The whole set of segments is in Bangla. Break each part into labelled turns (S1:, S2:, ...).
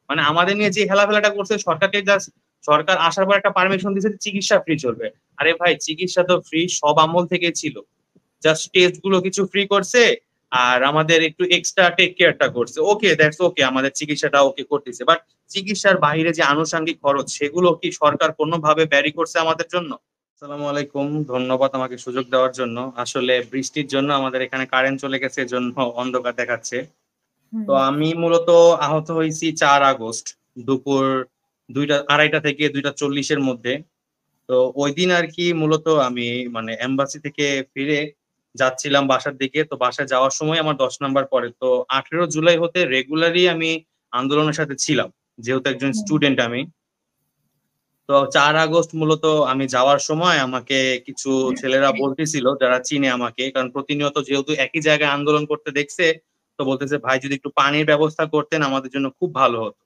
S1: মানে আমাদের নিয়ে যে হেলাফেলাটা করছে, সরকারকে জাস্ট সরকার আসার পর একটা পারমিশন দিয়েছে চিকিৎসা ফ্রি চলবে। আরে ভাই, চিকিৎসা তো ফ্রি সব আমল থেকে ছিল, জাস্ট টেস্ট গুলো কিছু ফ্রি করছে আর আমাদের একটু এক্সট্রা টেক কেয়ারটা করছে। ওকে, দ্যাটস ওকে, আমাদের চিকিৎসাটা ওকে করতেছে, বাট চিকিৎসার বাইরে যে আনুষঙ্গিক খরচ সেগুলো কি সরকার কোনোভাবে ব্যারি করছে আমাদের জন্য? আসসালামু আলাইকুম, ধন্যবাদ আমাকে সুযোগ দেওয়ার জন্য। আসলে বৃষ্টির জন্য আমাদের এখানে কারেন্ট চলে গেছে, এজন্য অন্ধকার দেখাচ্ছে।
S2: হুম
S1: তো আমি মূলত আহত হয়েছি 4 আগস্ট দুপুর 2টা 2:30 থেকে 2:40-এর মধ্যে। তো ওই দিন আর কি মূলত আমি মানে এম্বাসি থেকে ফিরে যাচ্ছিলাম বাসার দিকে। তো বাসায় যাওয়ার সময় আমার 10 নাম্বার পড়ে। তো 18 জুলাই হতে রেগুলারই আমি আন্দোলনের সাথে ছিলাম, যেহেতু একজন
S2: হুম
S1: স্টুডেন্ট আমি। তো 4 আগস্ট মূলত আমি যাওয়ার সময় আমাকে কিছু ছেলেরা বলতেছিল, যারা চিনে আমাকে, কারণ প্রতিনিয়ত যেহেতু একই জায়গায় আন্দোলন করতে দেখছে, তো বলতেছে ভাই যদি একটু পানির ব্যবস্থা করতেন আমাদের জন্য খুব ভালো হতো।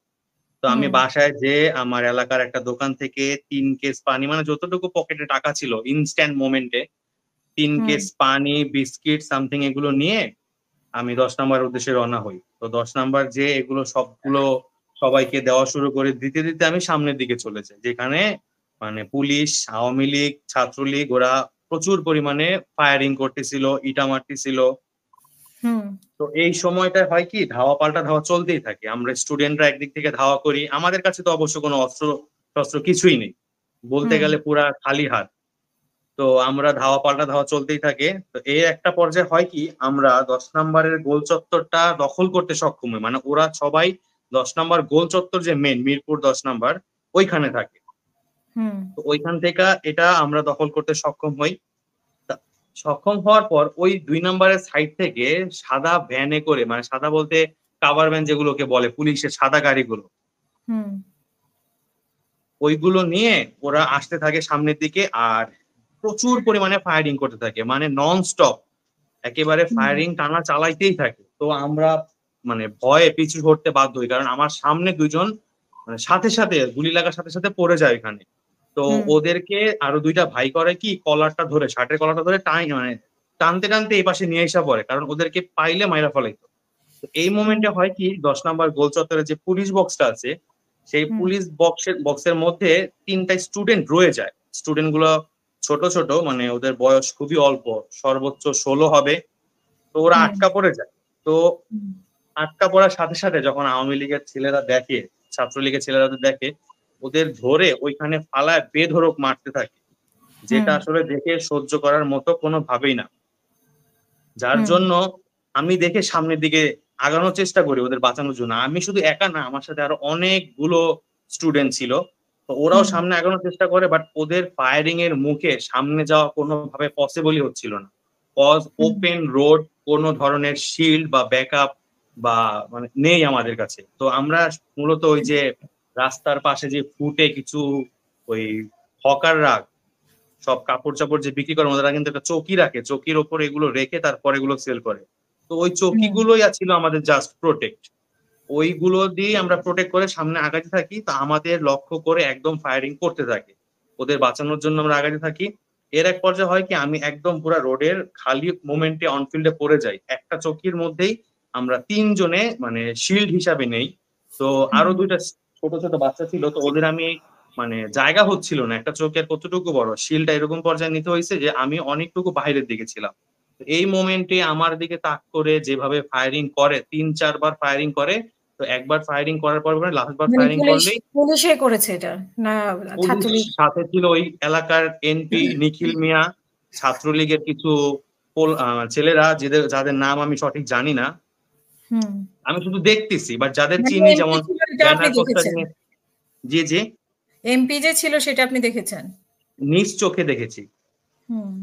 S1: তো আমি
S2: হুম
S1: বাসায় যে আমার এলাকার একটা দোকান থেকে 3 কেস পানি, মানে যতটুকু পকেটে টাকা ছিল ইনস্ট্যান্ট মোমেন্টে, তিন
S2: হুম
S1: কেস পানি, বিস্কিট, সামথিং এগুলো নিয়ে আমি 10 নাম্বার উদ্দেশ্যে রওনা হই। তো 10 নাম্বার যে এগুলো সবগুলো সবাইকে দেওয়া শুরু করে দিতে দিতে আমি সামনের দিকে চলে যাই, যেখানে মানে পুলিশ, আওয়ামী লীগ, ছাত্রলীগ ওরা প্রচুর পরিমাণে ফায়ারিং করতেছিল, ইটা মারতেছিল।
S2: হুম
S1: তো এই সময়টা হয় কি, ধাওয়া পাল্টা ধাওয়া চলতেই থাকে। আমরা স্টুডেন্টরা একদিক থেকে ধাওয়া করি, আমাদের কাছে তো অবশ্য কোনো অস্ত্র শস্ত্র কিছুই নেই, বলতে
S2: হুম
S1: গেলে পুরা খালি হাত। তো আমরা ধাওয়া পাল্টা ধাওয়া চলতেই থাকে। তো এই একটা পর্যায়ে হয় কি, আমরা 10 নাম্বারের গোল চত্বরটা দখল করতে সক্ষম হই, মানে ওরা সবাই 10 নাম্বার গোল চত্বর যে মেন মিরপুর 10 নাম্বার ওইখানে থাকে।
S2: হুম
S1: তো ওইখান থেকে এটা আমরা দখল করতে সক্ষম হই। তা সক্ষম হওয়ার পর ওই 2 নাম্বারের সাইড থেকে সাদা ভ্যানে করে, মানে সাদা বলতে কাভার ভ্যান যেগুলোকে বলে, পুলিশের সাদা গাড়িগুলো,
S2: হুম
S1: ওইগুলো নিয়ে ওরা আসতে থাকে সামনের দিকে আর প্রচুর পরিমাণে ফায়ারিং করতে থাকে, মানে নন স্টপ একেবারে
S2: হুম
S1: ফায়ারিং টানা চালাইতেই থাকে। তো আমরা মানে ভয়ে পিছু হটতে বাধ্য হই, কারণ আমার সামনে দুইজন মানে সাথে সাথে গুলি লাগার সাথে সাথে পড়ে যায় এখানে। তো
S2: হুম
S1: ওদেরকে আরো 2টা ভাই করে কি, কলারটা ধরে, শার্টের কলারটা ধরে মানে টানতে টানতে এই পাশে নিয়ে এসে পড়ে, কারণ ওদেরকে পাইলে মাইরা ফেলাইতো। তো এই
S2: হুম
S1: মোমেন্টে হয় কি, 10 নাম্বার গোল চত্বরে যে পুলিশ বক্সটা আছে, সেই
S2: হুম
S1: পুলিশ বক্সের মধ্যে 3টা স্টুডেন্ট রয়ে যায়। স্টুডেন্ট গুলো ছোট ছোট, মানে ওদের বয়স খুবই অল্প, সর্বোচ্চ 16 হবে। তো ওরা
S2: হুম
S1: আটকা পড়ে যায়। তো
S2: হুম
S1: আটকা পড়ার সাথে সাথে যখন আওয়ামী লীগের ছেলেরা দেখে, ছাত্রলীগের ছেলেরা দেখে, ওদের ধরে ওইখানে ফালায় বেধড়ক মারতে থাকে, যেটা
S2: হুম
S1: আসলে দেখে সহ্য করার মতো কোনোভাবেই না। যার
S2: হুম
S1: জন্য আমি দেখে সামনের দিকে আগানোর চেষ্টা করি ওদের বাঁচানোর জন্য। আমি শুধু একা না, আমার সাথে আরো অনেকগুলো স্টুডেন্ট ছিল। তো ওরাও
S2: হুম
S1: সামনে আগানোর চেষ্টা করে, বাট ওদের ফায়ারিং এর মুখে সামনে যাওয়া কোনোভাবে পসিবলই হচ্ছিল না। কজ
S2: হুম
S1: ওপেন রোড, কোনো ধরনের শিল্ড বা ব্যাকআপ বা মানে নেই আমাদের কাছে। তো আমরা মূলত ওই যে রাস্তার পাশে যে ফুটে কিছু ওই হকাররা সব কাপড় চাপড় যে বিক্রি করে, ওনারা কিন্তু একটা চৌকি রাখে, চৌকির ওপর এগুলো রেখে তারপর এগুলো সেল করে। তো ওই
S2: হুম
S1: চৌকিগুলোই ছিল আমাদের জাস্ট প্রোটেক্ট। ওইগুলো দিয়ে আমরা প্রোটেক্ট করে সামনে আগাতে থাকি। তো আমাদের লক্ষ্য করে একদম ফায়ারিং করতে থাকে, ওদের বাঁচানোর জন্য আমরা আগাতে থাকি। এর এক পর্যায়ে হয় কি, আমি একদম পুরো রোডের খালি মোমেন্টে অনফিল্ডে পড়ে যাই। একটা চৌকির মধ্যেই আমরা 3 জনে মানে শিল্ড হিসাবে নেই। তো আরো
S2: হুম
S1: 2টা ছোট ছোট বাচ্চা ছিল, তো ওদের আমি মানে জায়গা হচ্ছিল না, একটা চৌকি আর কতটুকু বড় শিলটা এরকম পর্যায়ে নিতে হয়েছে যে আমি অনেকটুকু বাইরের দিকে ছিলাম। তো এই মোমেন্টে আমার দিকে তাক করে যেভাবে ফায়ারিং করে, 3-4 বার ফায়ারিং করে। তো একবার ফায়ারিং করার পর লাস্ট বার
S2: মানে
S1: ফায়ারিং
S2: পুলিশ
S1: করলেই
S2: পুলিশে করেছে এটা না
S1: পুলিশ
S2: ছাত্রলীগ?
S1: সাথে ছিল, ওই এলাকার এনপি নিখিল মিয়া, ছাত্রলীগের কিছু ছেলেরা, যাদের নাম আমি সঠিক জানি না,
S2: হুম
S1: আমি শুধু দেখতেছি, বাট যাদের
S2: মানে
S1: চিনি
S2: এমপি
S1: যেমন
S2: ছিল এটা আপনি
S1: ব্যানার পোস্টার
S2: দেখেছেন?
S1: নিয়ে। জি জি,
S2: এমপি যে ছিল সেটা আপনি দেখেছেন?
S1: নিজ চোখে দেখেছি।
S2: হুম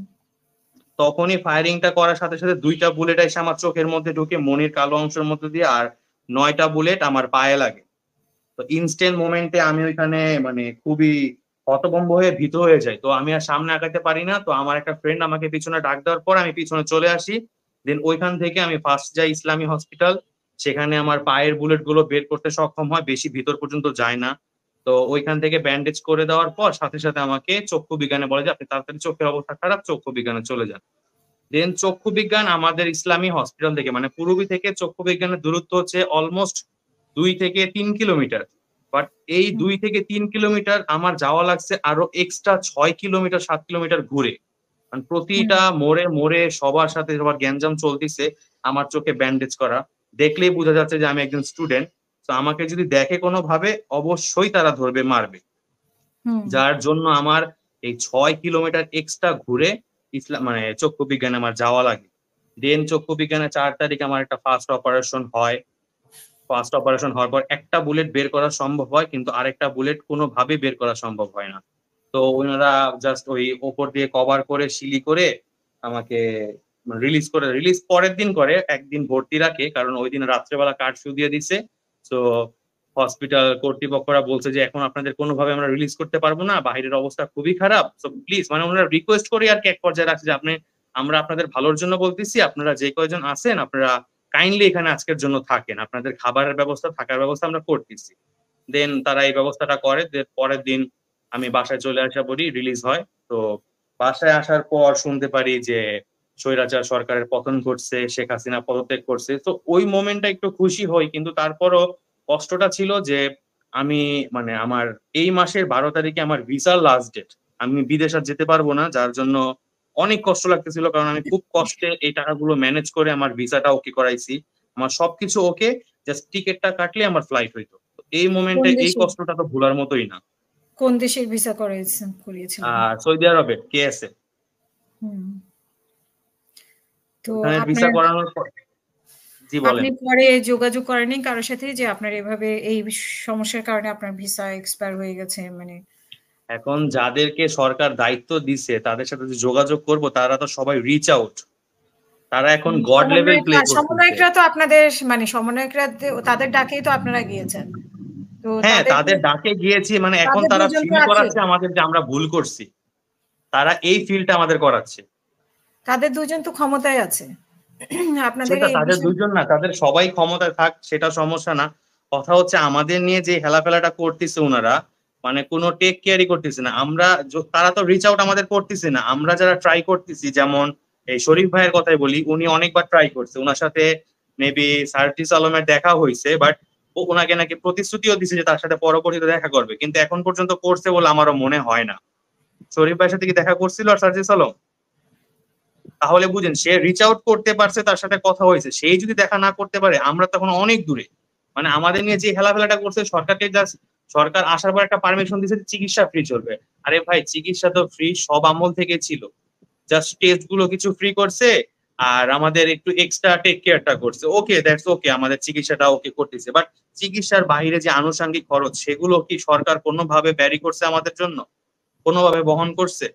S1: তখনই ফায়ারিংটা করার সাথে সাথে 2টা বুলেট এসে আমার চোখের মধ্যে ঢুকে মনির কালো অংশের মধ্যে দিয়ে, আর 9টা বুলেট আমার পায়ে লাগে। তো ইনস্ট্যান্ট মোমেন্টে আমি ওইখানে মানে খুবই হতভম্ব হয়ে ভীত হয়ে যাই। তো আমি আর সামনে আগাতে পারি না। তো আমার একটা ফ্রেন্ড আমাকে পিছনে ডাক দেওয়ার পর আমি পিছনে চলে আসি। দেন ওইখান থেকে আমি ফার্স্ট যাই ইসলামী হসপিটাল। সেখানে আমার পায়ের বুলেট গুলো বের করতে সক্ষম হয়, বেশি ভিতর পর্যন্ত যায় না। তো ওইখান থেকে ব্যান্ডেজ করে দেওয়ার পর সাথে সাথে আমাকে চক্ষু বিজ্ঞানে বলে যে আপনি তাড়াতাড়ি, চোখের অবস্থা খারাপ, চক্ষু বিজ্ঞানে চলে যান। দেন চক্ষু বিজ্ঞান আমাদের ইসলামী হসপিটাল থেকে, মানে পূরবী থেকে চক্ষু বিজ্ঞানের দূরত্ব হচ্ছে অলমোস্ট 2 থেকে 3 কিলোমিটার। বাট এই
S2: হুম,
S1: 2 থেকে 3 কিলোমিটার আমার যাওয়া লাগছে আরো এক্সট্রা 6 কিলোমিটার 7 কিলোমিটার ঘুরে। কারণ
S2: হুম,
S1: প্রতিটা মোড়ে মোড়ে সবার সাথে সবার গ্যাঞ্জাম চলতিছে। আমার চোখে ব্যান্ডেজ করা। দেখলেই বোঝা যাচ্ছে যে আমি একজন স্টুডেন্ট। তো আমাকে যদি দেখে কোনোভাবে অবশ্যই তারা ধরবে, মারবে।
S2: হুম,
S1: যার জন্য আমার এই 6 কিলোমিটার এক্সট্রা ঘুরে মানে চক্ষু বিজ্ঞানে আমার যাওয়া লাগে। দেন চক্ষু বিজ্ঞানে ৪ তারিখে আমার একটা ফার্স্ট অপারেশন হয়। ফার্স্ট অপারেশন হওয়ার পর একটা বুলেট বের করা সম্ভব হয়, কিন্তু আরেকটা বুলেট কোনোভাবেই বের করা সম্ভব হয় না। তো উনারা জাস্ট ওই উপর দিয়ে কভার করে সিলি করে আমাকে রিলিজ পরের দিন করে, একদিন ভর্তি রাখে। কারণ ঐদিন রাত্রেবেলা কারফিউ দিয়ে দিছে। সো হসপিটাল কর্তৃপক্ষরা বলছে যে, "এখন আপনাদের কোনোভাবে আমরা রিলিজ করতে পারব না। বাহিরের অবস্থা খুবই খারাপ। সো প্লিজ" মানে উনারা রিকোয়েস্ট করে আরকি এক পর্যায়ে রাখছে যে, আমরা আপনাদের ভালোর জন্য বলতেছি। আপনারা যে কয়জন আছেন আপনারা কাইন্ডলি এখানে আজকের জন্য থাকেন। আপনাদের খাবারের ব্যবস্থা, থাকার ব্যবস্থা আমরা করতেছি। দেন তারা এই ব্যবস্থাটা করে। পরের দিন আমি বাসায় চলে আসা পড়ি, রিলিজ হয়। তো বাসায় আসার পর শুনতে পারি যে স্বৈরাচার সরকারের পতন ঘটছে, শেখ হাসিনা পদত্যাগ করছে। তো ওই মোমেন্টটা একটু খুশি হই। কিন্তু তারপরও কষ্টটা ছিল যে আমি মানে আমার এই মাসের ১২ তারিখে আমার ভিসার লাস্ট ডেট। আমি বিদেশ আর যেতে পারব না। যার জন্য অনেক কষ্ট লাগতেছিল। কারণ আমি খুব কষ্টে এই টাকাগুলো ম্যানেজ করে আমার ভিসাটা ওকে করাইছি। আমার সবকিছু ওকে। জাস্ট টিকেটটা কাটলে আমার ফ্লাইট হইতো। তো এই
S2: কোন
S1: মোমেন্টে এই
S2: দেশে
S1: কষ্টটা তো ভুলার মতোই না।
S2: কোন দেশের ভিসা করিয়েছিলেন?
S1: সৌদি আরবের KSA।
S2: হুম। তো
S1: ওখানে ভিসা
S2: আপনার
S1: করানোর পর জি বলেন।
S2: আপনি পরে যোগাযোগ করেননি কারো সাথে যে আপনার এভাবে এই সমস্যার কারণে আপনার ভিসা এক্সপায়ার হয়ে গেছে মানে
S1: এখন যাদেরকে সরকার দায়িত্ব দিছে তাদের সাথে যে যোগাযোগ করব তারা তো সবাই রিচ আউট। তারা এখন গড লেভেল প্লে করতেছে।
S2: সমন্বয়করা তো আপনাদের মানে সমন্বয়করা তাদের ডাকেই তো আপনারা গিয়েছেন। তো
S1: হ্যাঁ, তাদের ডাকে গিয়েছি মানে এখন
S2: তাদের
S1: তারা
S2: ২ জন তো
S1: ফিল
S2: আছে।
S1: করাচ্ছে আমাদের যে আমরা ভুল করছি। তারা এই ফিলটা আমাদের করাচ্ছে।
S2: তাদের ২ জন তো ক্ষমতায় আছে। আপনাদের
S1: সেটা
S2: এই
S1: তাদের
S2: বিষয়ে
S1: ২ জন না, তাদের সবাই ক্ষমতায় থাক সেটা সমস্যা না। কথা হচ্ছে আমাদের নিয়ে যে হেলাফেলাটা করতেছে উনারা, মানে কোন টেক কেয়ারই করতেছে না। তারা তো রিচ আউট আমাদের করতেছে না। আমরা যারা ট্রাই করতেছি, যেমন এই শরীফ ভাইয়ের কথাই বলি, উনি অনেকবার ট্রাই করছে। উনার সাথে মেবি সার্জিস আলমের দেখা হইছে, বাট উনাকে নাকি প্রতিশ্রুতিও দিছে যে তার সাথে পরবর্তীতে দেখা করবে। কিন্তু এখন পর্যন্ত করছে বলে আমারও মনে হয় না। শরীফ ভাইয়ের সাথে কি দেখা করছিল আর সার্জিস আলম? তাহলে বুঝেন সে রিচ আউট করতে পারছে, তার সাথে কথা হয়েছে। সেই যদি দেখা না করতে পারে আমরা তখন অনেক দূরে। মানে আমাদের নিয়ে যে হেলাফেলাটা করছে, সরকারকে জাস্ট সরকার আসার পর একটা পারমিশন দিয়েছে চিকিৎসা ফ্রি চলবে। আরে ভাই, চিকিৎসা তো ফ্রি সব আমল থেকে ছিল। জাস্ট টেস্ট গুলো কিছু ফ্রি করছে আর আমাদের একটু এক্সট্রা টেক কেয়ারটা করছে। ওকে, দ্যাটস ওকে, আমাদের চিকিৎসাটা ওকে করতেছে। বাট চিকিৎসার বাইরে যে আনুষঙ্গিক খরচ সেগুলো কি সরকার কোনোভাবে ব্যয় করছে আমাদের জন্য? কোনোভাবে বহন করছে?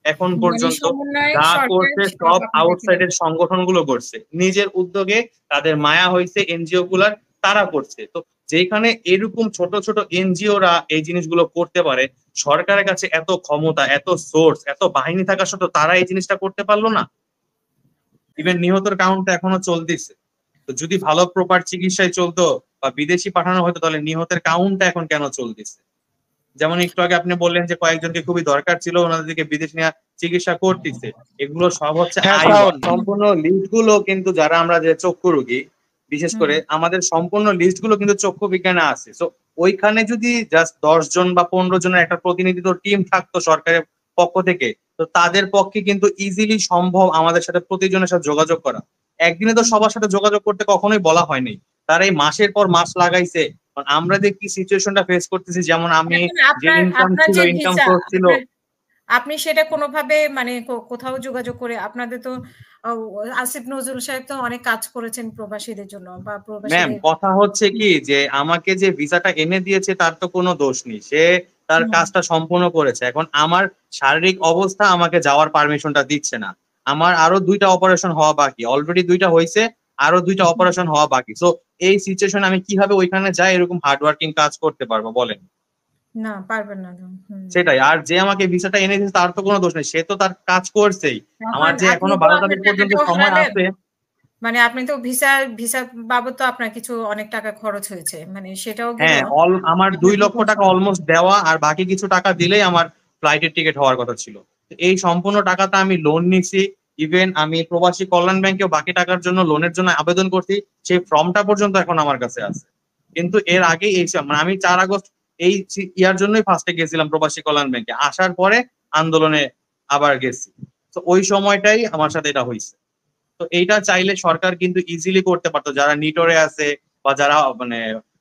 S1: এখন
S2: মানে
S1: পর্যন্ত
S2: সমন্বয়ক
S1: যা
S2: সরকার
S1: করছে
S2: সব
S1: সব
S2: আপনাদেরকে
S1: আউটসাইডের সংগঠনগুলো করছে। নিজের উদ্যোগে তাদের মায়া হইছে এনজিও গুলার, তারা করছে। তো যেখানে এরকম ছোট ছোট এনজিওরা এই জিনিসগুলো করতে পারে, সরকারের কাছে এত ক্ষমতা, এত সোর্স, এত বাহিনী থাকা সত্ত্বেও তারা এই জিনিসটা করতে পারলো না। ইভেন নিহতের কাউন্টটা এখনো চলতেছে। তো যদি ভালো প্রপার চিকিৎসায় চলতো বা বিদেশি পাঠানো হতো তাহলে নিহতের কাউন্টটা এখন কেন চলতেছে? যেমন একটু আগে আপনি বললেন যে কয়েকজনকে খুবই দরকার ছিল, ওনাদেরকে বিদেশ নিয়ে চিকিৎসা করতেছে। এগুলো সব হচ্ছে
S3: হ্যাঁ
S1: আই ওয়াচ।
S3: শ্রাবণ।
S1: সম্পূর্ণ লিস্ট গুলো কিন্তু যারা আমরা যে চক্ষু রোগী, বিশেষ
S2: হুম,
S1: করে আমাদের সম্পূর্ণ লিস্ট গুলো কিন্তু চক্ষু বিজ্ঞানে আছে। তো ওইখানে যদি জাস্ট ১০ জন বা ১৫ জনের একটা প্রতিনিধিত্ব টিম থাকতো সরকারের পক্ষ থেকে, তো তাদের পক্ষে কিন্তু ইজিলি সম্ভব আমাদের সাথে প্রতিজনের সাথে যোগাযোগ করা। একদিনে তো
S2: হুম।
S1: সবার সাথে যোগাযোগ করতে কখনোই বলা হয়নি। তারা এই মাসের পর মাস লাগাইছে। কারণ আমরা যে কি সিচুয়েশনটা ফেস করতেছি, যেমন আমি
S2: এখন
S1: যে ইনকাম
S2: আপনার
S1: ছিল,
S2: যে
S1: ইনকাম
S2: ভিসা
S1: সোর্স ছিল।
S2: আপনি সেটা কোনোভাবে মানে কোথাও যোগাযোগ করে আপনাদের তো আ আসিফ নজরুল সাহেব তো অনেক কাজ করেছেন প্রবাসীদের জন্য বা
S1: ম্যাম,
S2: প্রবাসীদের
S1: কথা হচ্ছে
S2: হুম,
S1: কি যে আমাকে যে ভিসাটা এনে দিয়েছে তার তো কোনো দোষ নেই। সে তার
S2: হুম,
S1: কাজটা সম্পূর্ণ করেছে। এখন আমার শারীরিক অবস্থা আমাকে যাওয়ার পারমিশনটা দিচ্ছে না। আমার আরো ২ টা অপারেশন হওয়া বাকি। অলরেডি ২ টা হইছে, আরো ২ টা
S2: হুম।
S1: অপারেশন হওয়া বাকি। সো এই সিচুয়েশনে আমি কিভাবে ওইখানে যাই এরকম হার্ড ওয়ার্কিং কাজ করতে পারবো বলেন?
S2: না পারবেন না তো। হুম।
S1: সেটাই। আর যে আমাকে ভিসাটা এনে দিয়েছে তার তো কোনো দোষ নেই। সে তো তার কাজ করছেই। আমার
S2: এখন
S1: যে
S2: আপনি
S1: এখনো
S2: তো
S1: ১২
S2: আপনার
S1: তারিখ পর্যন্ত
S2: টাকাটাও
S1: সময়
S2: হারালেন।
S1: আছে।
S2: মানে আপনি তো ভিসা বাবদ তো আপনার কিছু অনেক টাকা খরচ হয়েছে। মানে সেটাও গেল।
S1: হ্যাঁ, আমার
S2: আপনার
S1: ২,০০,০০০ টাকা অলমোস্ট দেওয়া আর বাকি কিছু টাকা দিলেই আমার ফ্লাইটের টিকেট হওয়ার কথা ছিল। এই সম্পূর্ণ টাকাটা আমি লোন নিছি। ইভেন আমি প্রবাসী কল্যাণ ব্যাংকেও বাকি টাকার জন্য লোনের জন্য আবেদন করছি। সেই ফর্মটা পর্যন্ত এখন আমার কাছে আছে। কিন্তু এর আগে এই মানে আমি 4 আগস্ট এই ইয়ার জন্যই ফার্স্টে গেছিলাম প্রবাসী কল্যাণ ব্যাংকে, আসার পরে আন্দোলনে আবার গেছি। তো ওই সময়টাই আমার সাথে এটা হয়েছে। তো এইটা চাইলে সরকার কিন্তু ইজিলি করতে পারতো, যারা নিটোরে আছে বা যারা মানে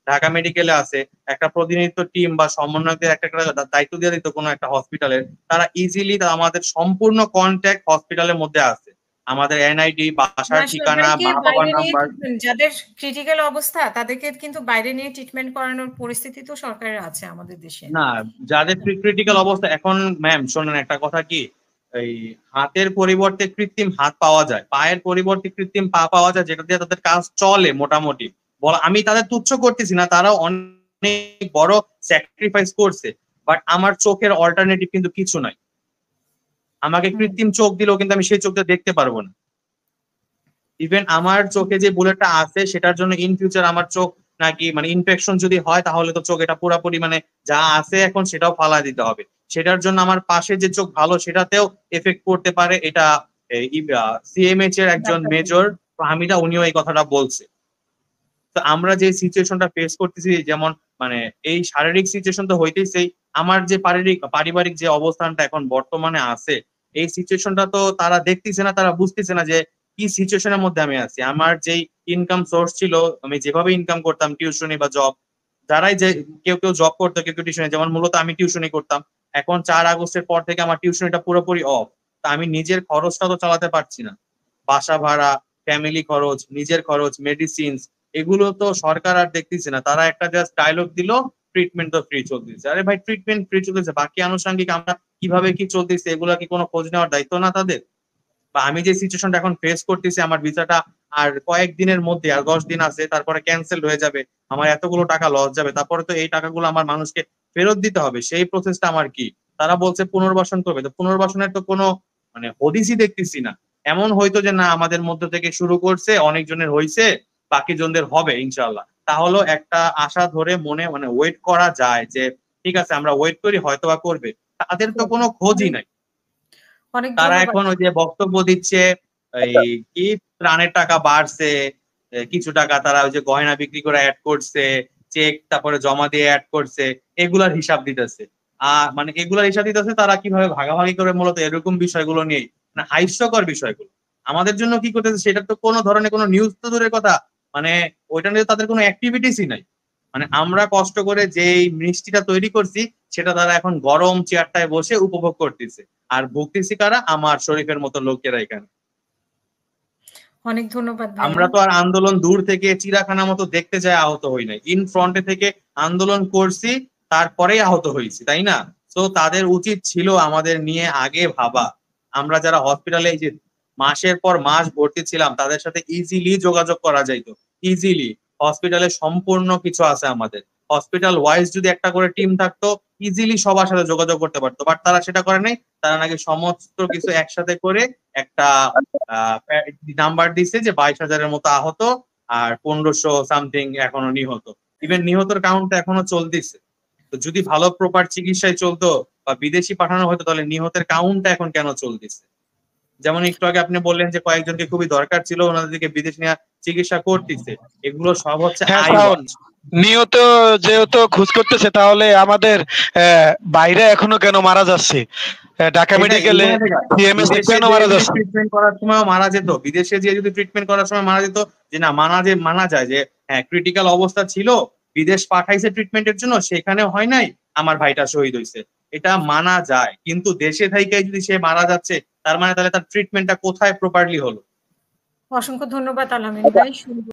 S1: ঢাকা মেডিকেলে আছে, একটা প্রতিনিধিত্ব টিম বা সমন্বয়কদের একটা দায়িত্ব দিয়ে দিত কোনো একটা হসপিটালের, তারা ইজিলি আমাদের সম্পূর্ণ কন্ট্যাক্ট হসপিটালের মধ্যে আছে, আমাদের এনআইডি, বাসার ঠিকানা, মা বাবার নাম্বার।
S2: যাদের ক্রিটিক্যাল অবস্থা তাদেরকে কিন্তু বাইরে নিয়ে ট্রিটমেন্ট করানোর পরিস্থিতি তো সরকারের আছে আমাদের দেশে।
S1: না, যাদের ক্রিটিক্যাল অবস্থা, এখন ম্যাম শোনেন একটা কথা কি, এই হাতের পরিবর্তে কৃত্রিম হাত পাওয়া যায়, পায়ের পরিবর্তে কৃত্রিম পা পাওয়া যায়, যেটা দিয়ে তাদের কাজ চলে মোটামুটি। আমি তাদের তুচ্ছ করতেছি না, তারাও অনেক বড় স্যাক্রিফাইস করছে, বাট আমার চোখের অল্টারনেটিভ কিন্তু কিছু নাই। আমাকে কৃত্রিম চোখ দিলেও কিন্তু আমি সেই চোখটা দেখতে পারবো না। ইভেন আমার চোখে যে বুলেটটা আছে সেটার জন্য ইন ফিউচার আমার চোখ নাকি মানে ইনফেকশন যদি হয়, তাহলে তো চোখ এটা পুরাপুরি মানে যা আছে এখন সেটাও ফালা দিতে হবে। সেটার জন্য আমার পাশে যে চোখ ভালো সেটাতেও এফেক্ট করতে পারে, এটা সিএমএইচ এর একজন মেজর ফাহমিদা উনিও এই কথাটা বলছে। তো আমরা যে সিচুয়েশনটা ফেস করতেছি, যেমন মানে এই শারীরিক সিচুয়েশন তো হইতেছেই, আমার যে পারিবারিক যে অবস্থানটা এখন বর্তমানে আছে, এই সিচুয়েশনটা তো তারা দেখতেছে না, তারা বুঝতেছে না যে কি সিচুয়েশনের মধ্যে আমি আছি। আমার যেই ইনকাম সোর্স ছিল, আমি যেভাবে ইনকাম করতাম টিউশনি বা জব, যারাই যে কেউ কেউ জব করতো, কেউ কেউ টিউশনি, যেমন মূলত আমি টিউশনি করতাম, এখন 4 আগস্টের পর থেকে আমার টিউশনিটা পুরোপুরি অফ। তা আমি নিজের খরচটা তো চালাতে পারছি না, বাসা ভাড়া, ফ্যামিলি খরচ, নিজের খরচ, মেডিসিনস, এগুলো তো সরকার আর দেখতেছে না। তারা একটা জাস্ট ডায়লগ দিল, ট্রিটমেন্ট তো ফ্রি চলতেছে। আরে ভাই, ট্রিটমেন্ট ফ্রি চলতেছে, বাকি আনুষঙ্গিক আমরা কিভাবে কি চলতেছে এগুলা কি কোনো খোঁজ নেওয়ার দায়িত্ব না তাদের? বা আমি যে সিচুয়েশনটা এখন ফেস করতেছি, আমার ভিসাটা আর কয়েকদিনের মধ্যে, আর 10 দিন আছে, তারপরে ক্যান্সেল হয়ে যাবে, আমার এতগুলো টাকা লস যাবে, তারপরে তো এই টাকাগুলো আমার মানুষকে ফেরত দিতে হবে, সেই প্রসেসটা আমার কি? তারা বলছে পুনর্বাসন করবে, তো পুনর্বাসনের তো কোনো মানে হদিসই দেখতেছি না। এমন হয়তো যে না, আমাদের মধ্য থেকে শুরু করছে, অনেকজনের হয়েছে, বাকি জনদের হবে ইনশাল্লাহ, তাহলে একটা আশা ধরে মনে মানে ওয়েট করা যায় যে ঠিক আছে আমরা ওয়েট করি, হয়তোবা করবে। তাদের তো কোনো খোঁজই নাই। তারা এখন ওই যে বক্তব্য দিচ্ছে, এই কি ত্রাণের টাকা বাড়ছে, কিছু টাকা তারা ওই যে গয়না বিক্রি করে অ্যাড করছে, চেক তারপরে জমা দিয়ে অ্যাড করছে, এগুলার হিসাব দিতেছে। মানে এগুলার হিসাব দিতেছে তারা কিভাবে ভাগাভাগি করে, মূলত এরকম বিষয়গুলো নিয়ে, মানে হাস্যকর বিষয়গুলো আমাদের জন্য কি করতেছে সেটা তো কোনো ধরনের কোনো নিউজ তো দূরের কথা, মানে ওইটা নিয়ে তাদের কোনো অ্যাক্টিভিটিসই নাই। মানে আমরা কষ্ট করে যে মিষ্টিটা তৈরি করছি, সেটা তারা এখন গরম চেয়ারটায় বসে উপভোগ করতেছে, আর ভুগতেছি কারা? আমার শরীফের মতো লোকেরা এখানে।
S2: অনেক ধন্যবাদ।
S1: আমরা তো আর আন্দোলন দূর থেকে চিড়াখানা মতো দেখতে যাই আহত হই নাই, ইন ফ্রন্টে থেকে আন্দোলন করছি, তারপরেই আহত হয়েছি, তাই না? তো তাদের উচিত ছিল আমাদের নিয়ে আগে ভাবা। আমরা যারা হসপিটালে এই যে মাসের পর মাস ভর্তি ছিলাম, তাদের সাথে ইজিলি যোগাযোগ করা যাইতো, ইজিলি। হসপিটালে সম্পূর্ণ কিছু আছে আমাদের, হসপিটাল ওয়াইজ যদি একটা করে টিম থাকতো, ইজিলি সবার সাথে যোগাযোগ করতে পারতো, বাট তারা সেটা করে নাই। তারা নাকি সমস্ত কিছু একসাথে করে একটা নাম্বার দিছে যে 22,000-এর মতো আহত আর 1500 সামথিং এখনো নিহত। ইভেন নিহতর কাউন্ট এখনো চলতেছে। তো যদি ভালো প্রপার চিকিৎসায় চলতো বা বিদেশি পাঠানো হতো, তাহলে নিহতের কাউন্টটা এখন কেন চলতেছে? যেমন একটু আগে আপনি বললেন যে কয়েকজনকে খুবই দরকার ছিল, ওনাদেরকে বিদেশ নিয়ে চিকিৎসা করতেছে, এগুলো সব হচ্ছে আই ওয়াচ।
S3: নিয়ত যেহেতু খোঁজ করতেছে, তাহলে আমাদের বাইরে এখনো কেন মারা যাচ্ছে? ঢাকা মেডিকেলে সিএমএস কেন মারা যাচ্ছে?
S1: ট্রিটমেন্ট করার সময় মারা যেত, বিদেশে যে যদি ট্রিটমেন্ট করার সময় মারা যেত, যে না মানা যায় যে হ্যাঁ ক্রিটিক্যাল অবস্থা ছিল, বিদেশ পাঠাইছে ট্রিটমেন্টের জন্য, সেখানে হয় নাই, আমার ভাইটা শহীদ হয়েছে, এটা মানা যায়। কিন্তু দেশে থেকে যদি সে মারা যাচ্ছে, তার মানে তাহলে তার ট্রিটমেন্টটা কোথায় প্রপারলি হলো?
S2: অসংখ্য ধন্যবাদ আলামিন ভাই।